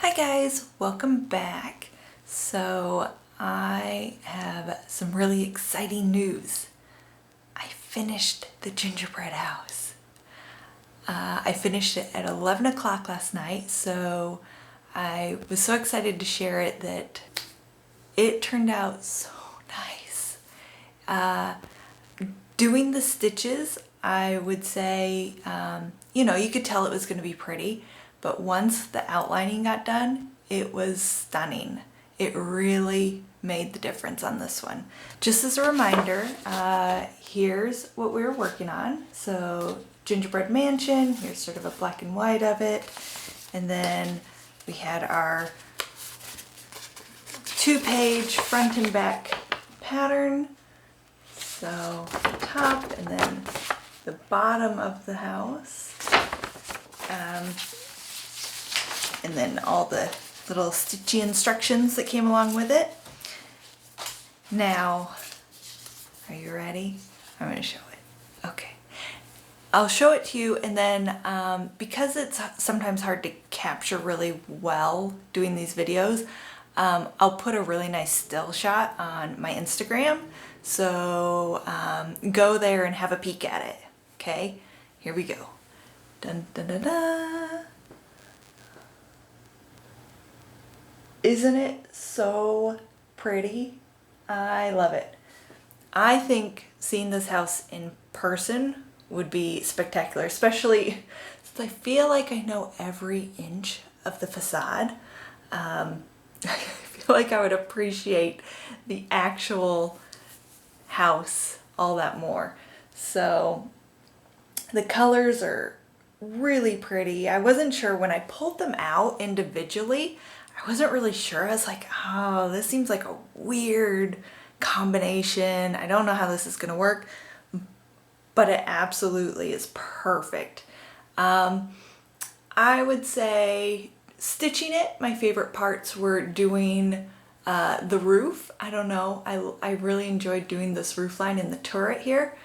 Hi guys, welcome back. So I have some really exciting news. I finished the gingerbread house. I finished it at 11 o'clock last night, so I was so excited to share it that it turned out so nice. Doing the stitches, I would say, you could tell it was going to be pretty, but once the outlining got done, it was stunning. It really made the difference on this one. Just as a reminder, here's what we were working on. So gingerbread mansion, here's sort of a black and white of it. And then we had our 2-page front and back pattern. So the top and then the bottom of the house. And then all the little stitchy instructions that came along with it. Now, are you ready? I'm going to show it. Okay. I'll show it to you, and then because it's sometimes hard to capture really well doing these videos, I'll put a really nice still shot on my Instagram. So go there and have a peek at it. Okay, here we go. Dun, dun, dun, dun. Isn't it so pretty? I love it. I think seeing this house in person would be spectacular, especially since I feel like I know every inch of the facade. I feel like I would appreciate the actual house all that more. So the colors are really pretty. I wasn't sure when I pulled them out individually. I wasn't really sure. I was like, oh, this seems like a weird combination. I don't know how this is going to work, but it absolutely is perfect. I would say stitching it, my favorite parts were doing the roof. I don't know. I really enjoyed doing this roof line in the turret here,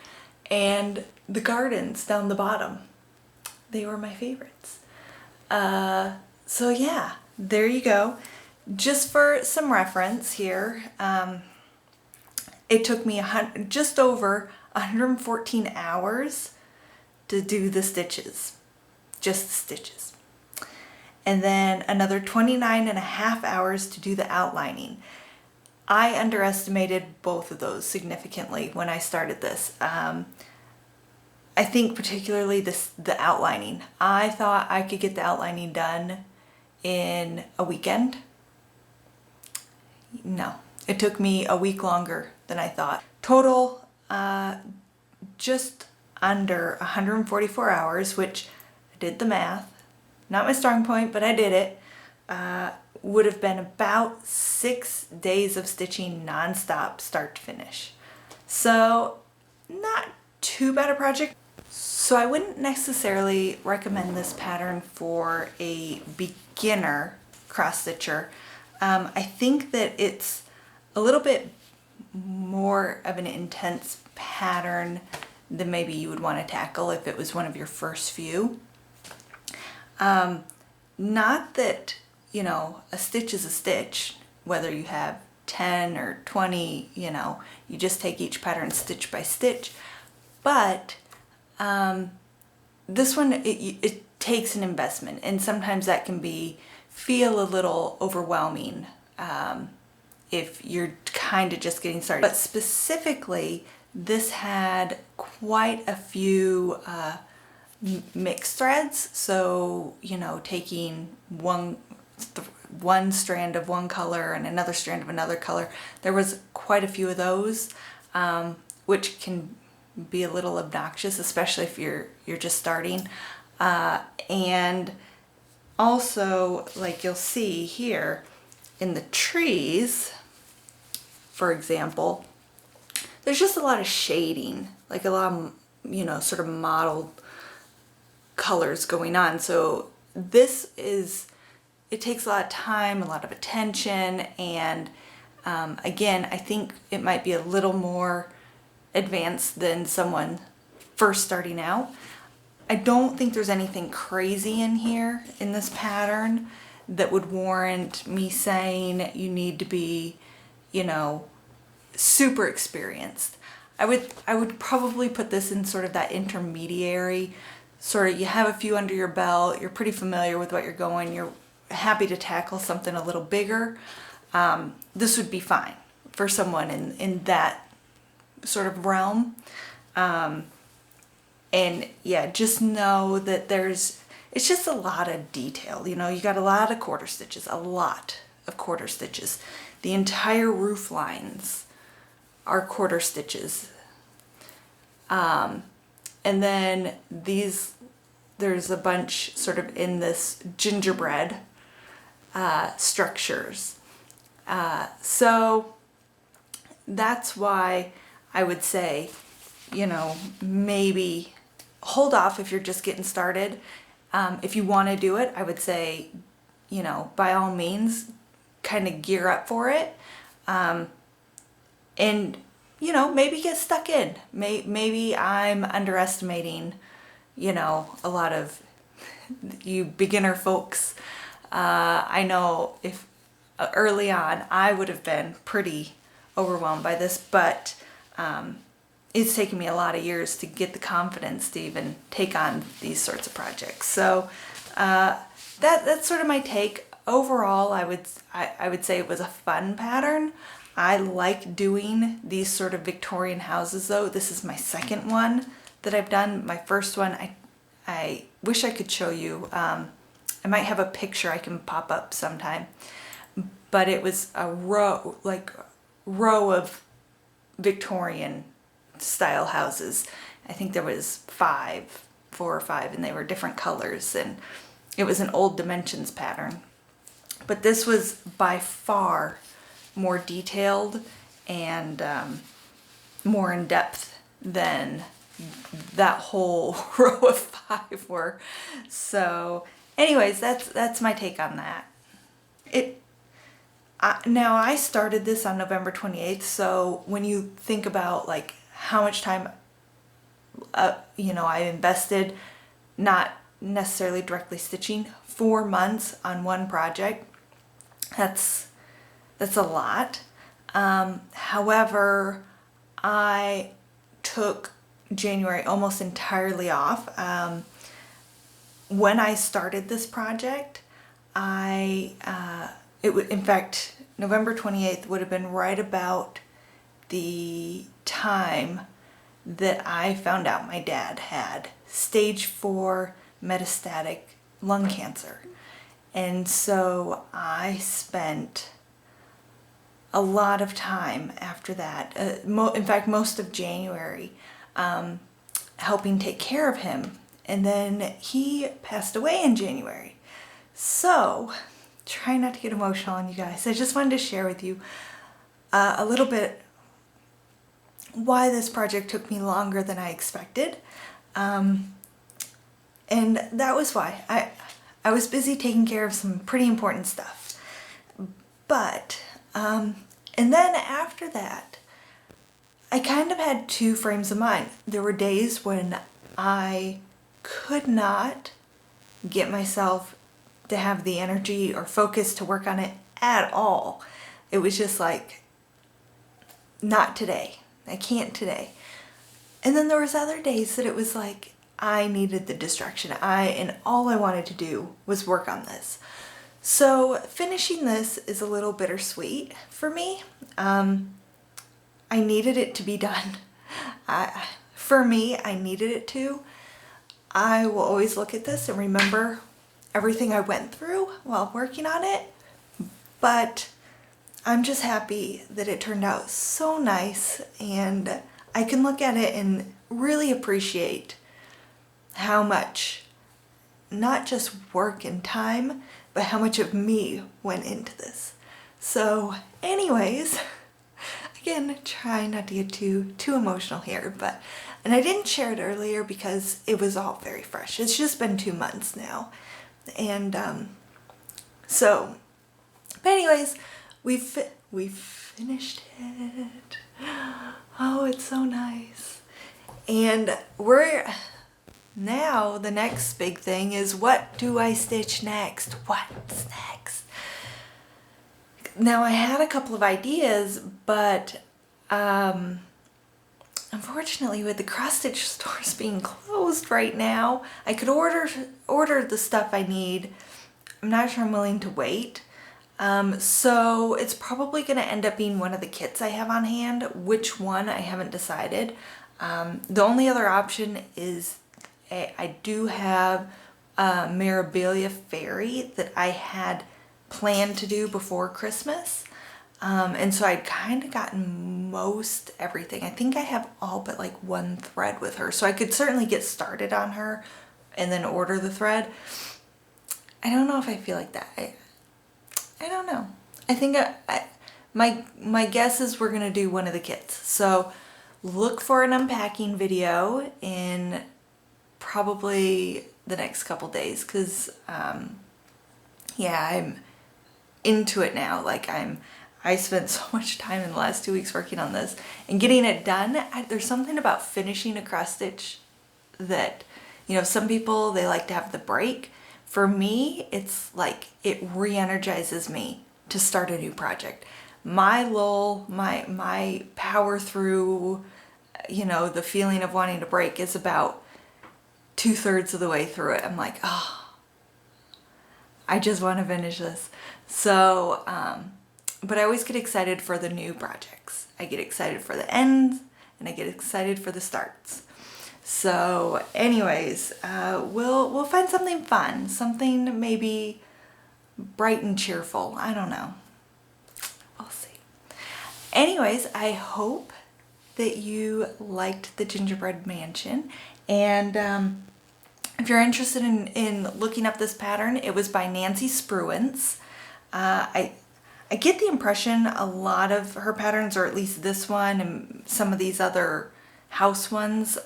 and the gardens down the bottom. They were my favorites. So yeah. There you go. Just for some reference here, it took me just over 114 hours to do the stitches, just the stitches. And then another 29 and a half hours to do the outlining. I underestimated both of those significantly when I started this. I think particularly the outlining. I thought I could get the outlining done in a weekend. No, it took me a week longer than I thought. Total, just under 144 hours, which I did the math, not my strong point, but I did it, would have been about 6 days of stitching nonstop, start to finish. So not too bad a project. So I wouldn't necessarily recommend this pattern for a beginner cross-stitcher. I think that it's a little bit more of an intense pattern than maybe you would want to tackle if it was one of your first few. Not that, a stitch is a stitch, whether you have 10 or 20, you just take each pattern stitch by stitch. But this one, it takes an investment, and sometimes that can feel a little overwhelming if you're kind of just getting started. But specifically, this had quite a few mixed threads. So, taking one strand of one color and another strand of another color. There was quite a few of those, which can be a little obnoxious, especially if you're just starting. And also, like you'll see here in the trees, for example, there's just a lot of shading, like a lot of, sort of mottled colors going on. So it takes a lot of time, a lot of attention, and again, I think it might be a little more advanced than someone first starting out. I don't think there's anything crazy in here in this pattern that would warrant me saying you need to be, you know, super experienced. I would probably put this in sort of that intermediary, sort of you have a few under your belt, you're pretty familiar with what you're going, you're happy to tackle something a little bigger. This would be fine for someone in that sort of realm. And yeah, just know that it's just a lot of detail. You know, you got a lot of quarter stitches, The entire roof lines are quarter stitches. And then there's a bunch sort of in this gingerbread structures. So that's why I would say, you know, maybe hold off if you're just getting started. If you want to do it, I would say, you know, by all means, kind of gear up for it. And, you know, maybe get stuck in. Maybe I'm underestimating, you know, a lot of you beginner folks. I know if early on I would have been pretty overwhelmed by this, but it's taken me a lot of years to get the confidence to even take on these sorts of projects. So that's sort of my take. Overall, I would say it was a fun pattern. I like doing these sort of Victorian houses though. This is my second one that I've done. My first one, I wish I could show you. I might have a picture I can pop up sometime. But it was a row of Victorian style houses. I think there was 4 or 5, and they were different colors, and it was an old dimensions pattern. But this was by far more detailed and more in depth than that whole row of 5 were. So anyways, that's my take on that. Now I started this on November 28th, so when you think about like how much time you know, I invested, not necessarily directly stitching, 4 months on one project, that's a lot. However, I took January almost entirely off. When I started this project, in fact, November 28th would have been right about the time that I found out my dad had stage 4 metastatic lung cancer. And so I spent a lot of time after that, in fact, most of January, helping take care of him. And then he passed away in January. So, try not to get emotional on you guys. I just wanted to share with you a little bit why this project took me longer than I expected. And that was why. I was busy taking care of some pretty important stuff. But, and then after that, I kind of had 2 frames of mind. There were days when I could not get myself to have the energy or focus to work on it at all. It was just like, not today. I can't today. And then there was other days that it was like, I needed the distraction. And all I wanted to do was work on this. So finishing this is a little bittersweet for me. I needed it to be done. For me, I needed it to. I will always look at this and remember everything I went through while working on it. But I'm just happy that it turned out so nice, and I can look at it and really appreciate how much, not just work and time, but how much of me went into this. So anyways, again, try not to get too emotional here, and I didn't share it earlier because it was all very fresh. It's just been 2 months now. And but anyways, we finished it. Oh, it's so nice. And now the next big thing is, what do I stitch next? What's next? Now I had a couple of ideas, but unfortunately with the cross stitch stores being closed right now, I could order the stuff I need. I'm not sure I'm willing to wait. So it's probably going to end up being one of the kits I have on hand. Which one, I haven't decided. The only other option is I do have a Mirabilia Fairy that I had planned to do before Christmas. And so I'd kind of gotten most everything. I think I have all but like one thread with her. So I could certainly get started on her and then order the thread. I don't know if I feel like that. I don't know. I think my guess is we're gonna do one of the kits. So look for an unpacking video in probably the next couple days, because yeah, I'm into it now. Like I spent so much time in the last 2 weeks working on this and getting it done. There's something about finishing a cross stitch that, you know, some people, they like to have the break. For me, it's like it re-energizes me to start a new project. My lull, my power through, you know, the feeling of wanting to break is about 2/3 of the way through it. I'm like, oh, I just want to finish this. So, but I always get excited for the new projects. I get excited for the ends and I get excited for the starts. So anyways, we'll find something fun, something maybe bright and cheerful. I don't know. We'll see. Anyways, I hope that you liked the Gingerbread Mansion, and if you're interested in looking up this pattern, it was by Nancy Spruance. I get the impression a lot of her patterns, or at least this one and some of these other house ones,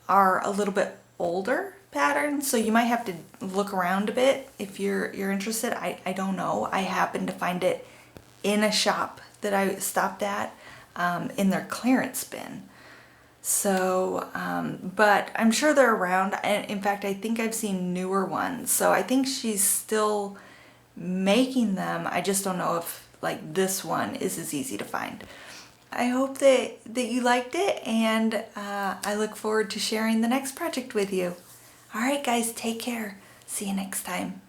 are a little bit older patterns, so you might have to look around a bit if you're interested. I don't know. I happened to find it in a shop that I stopped at in their clearance bin. So, but I'm sure they're around, and in fact I think I've seen newer ones, so I think she's still making them. I just don't know if like this one is as easy to find. I hope that you liked it, and I look forward to sharing the next project with you. Alright guys, take care. See you next time.